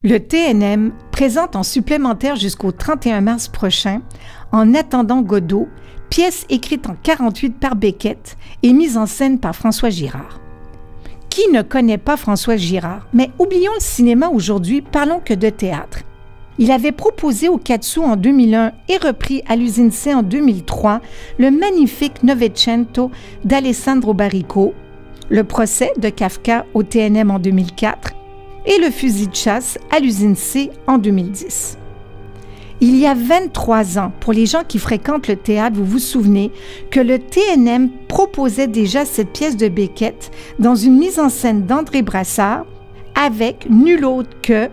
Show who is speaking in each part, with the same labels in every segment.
Speaker 1: Le TNM présente en supplémentaire jusqu'au 31 mars prochain En attendant Godot, pièce écrite en 1948 par Beckett et mise en scène par François Girard. Qui ne connaît pas François Girard? Mais oublions le cinéma aujourd'hui, parlons que de théâtre. Il avait proposé au Katsu en 2001 et repris à l'Usine C en 2003 le magnifique Novecento d'Alessandro Baricco, le procès de Kafka au TNM en 2004 et le fusil de chasse à l'Usine C en 2010. Il y a 23 ans, pour les gens qui fréquentent le théâtre, vous vous souvenez que le TNM proposait déjà cette pièce de Beckett dans une mise en scène d'André Brassard avec nul autre que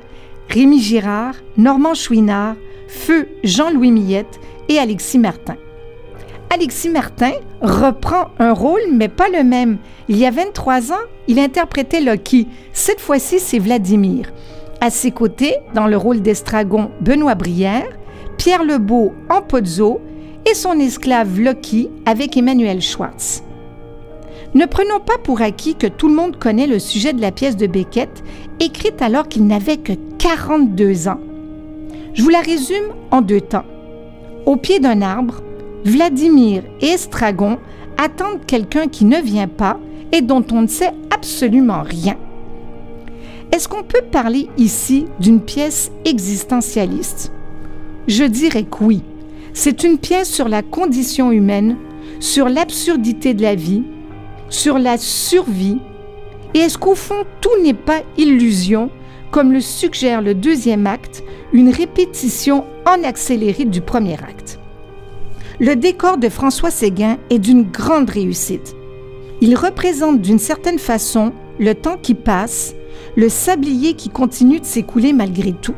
Speaker 1: Rémi Girard, Normand Chouinard, Feu Jean-Louis Millette et Alexis Martin. Alexis Martin reprend un rôle, mais pas le même. Il y a 23 ans, il interprétait Loki. Cette fois-ci, c'est Vladimir. À ses côtés, dans le rôle d'Estragon, Benoît Brière, Pierre Lebeau en Pozzo et son esclave Loki avec Emmanuel Schwartz. Ne prenons pas pour acquis que tout le monde connaît le sujet de la pièce de Beckett, écrite alors qu'il n'avait que 42 ans. Je vous la résume en 2 temps. Au pied d'un arbre, Vladimir et Estragon attendent quelqu'un qui ne vient pas et dont on ne sait absolument rien. Est-ce qu'on peut parler ici d'une pièce existentialiste? Je dirais que oui. C'est une pièce sur la condition humaine, sur l'absurdité de la vie, sur la survie. Et est-ce qu'au fond, tout n'est pas illusion, comme le suggère le 2e acte, une répétition en accéléré du premier acte? Le décor de François Séguin est d'une grande réussite. Il représente d'une certaine façon le temps qui passe, le sablier qui continue de s'écouler malgré tout.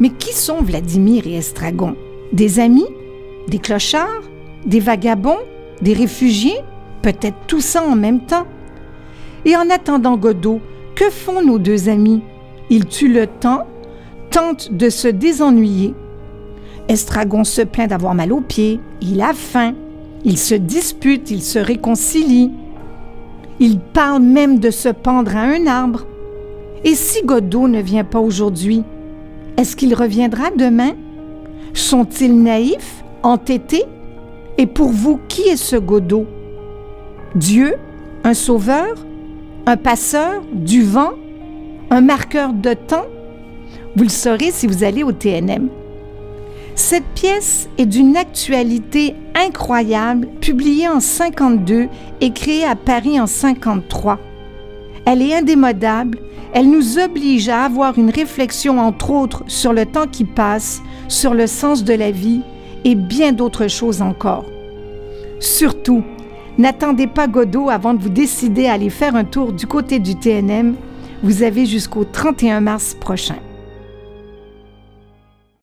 Speaker 1: Mais qui sont Vladimir et Estragon? Des amis? Des clochards? Des vagabonds? Des réfugiés? Peut-être tout ça en même temps. Et en attendant Godot, que font nos 2 amis? Ils tuent le temps, tentent de se désennuyer. Estragon se plaint d'avoir mal aux pieds, il a faim, ils se disputent, ils se réconcilient. Ils parlent même de se pendre à un arbre. Et si Godot ne vient pas aujourd'hui, est-ce qu'il reviendra demain? Sont-ils naïfs, entêtés? Et pour vous, qui est ce Godot? Dieu? Un sauveur? Un passeur? Du vent? Un marqueur de temps? Vous le saurez si vous allez au TNM. Cette pièce est d'une actualité incroyable, publiée en 1952 et créée à Paris en 1953. Elle est indémodable, elle nous oblige à avoir une réflexion entre autres sur le temps qui passe, sur le sens de la vie et bien d'autres choses encore. Surtout, n'attendez pas Godot avant de vous décider à aller faire un tour du côté du TNM. Vous avez jusqu'au 31 mars prochain.